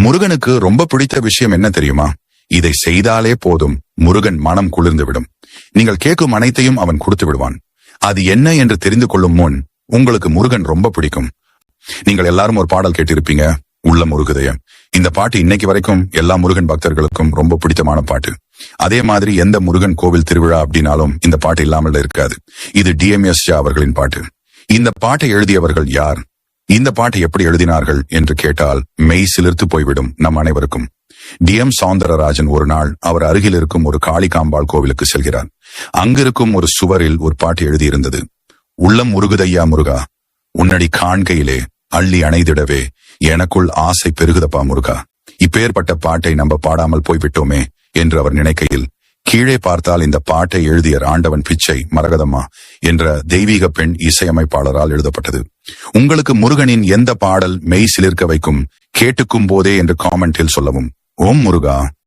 முருகனுக்கு ரொம்ப பிடித்த விஷயம் என்ன தெரியுமா? இதை செய்தாலே போதும், முருகன் மனம் குளிர்ந்து விடும். நீங்கள் கேட்கும் அனைத்தையும் அவன் கொடுத்து விடுவான். அது என்ன என்று தெரிந்து கொள்ளும் முன் உங்களுக்கு முருகன் ரொம்ப பிடிக்கும். நீங்கள் எல்லாரும் ஒரு பாடல் கேட்டிருப்பீங்க, உள்ளம் உருகுதைய. இந்த பாட்டு இன்னைக்கு வரைக்கும் எல்லா முருகன் பக்தர்களுக்கும் ரொம்ப பிடித்தமான பாட்டு. அதே மாதிரி எந்த முருகன் கோவில் திருவிழா அப்படின்னாலும் இந்த பாட்டு இல்லாமல் இருக்காது. இது டிஎம்எஸ் அவர்களின் பாட்டு. இந்த பாட்டை எழுதியவர்கள் யார், இந்த பாட்டை எப்படி எழுதினார்கள் என்று கேட்டால் மெய் சிலிர்த்து போய்விடும் நம் அனைவருக்கும். டிஎம் சௌந்தரராஜன் ஒரு நாள் அவர் அருகில் இருக்கும் ஒரு காளிகாம்பாள் கோவிலுக்கு செல்கிறார். அங்கிருக்கும் ஒரு சுவரில் ஒரு பாட்டு எழுதியிருந்தது. உள்ளம் உருகுதையா முருகா, உன்னடி காண்கையிலே அள்ளி அணைதிடவே எனக்குள் ஆசை பெருகுதப்பா முருகா. இப்பேற்பட்ட பாட்டை நம்ம பாடாமல் போய்விட்டோமே என்று அவர் நினைக்கையில் கீழே பார்த்தால் இந்த பாட்டை எழுதிய ஆண்டவன் பிச்சை மரகதம்மா என்ற தெய்வீக பெண் இசையமைப்பாளரால் எழுதப்பட்டது. உங்களுக்கு முருகனின் எந்த பாடல் மெய் சிலிர்க்க வைக்கும், கேட்டுக்கும் போதே என்று காமெண்டில் சொல்லவும். ஓம் முருகா.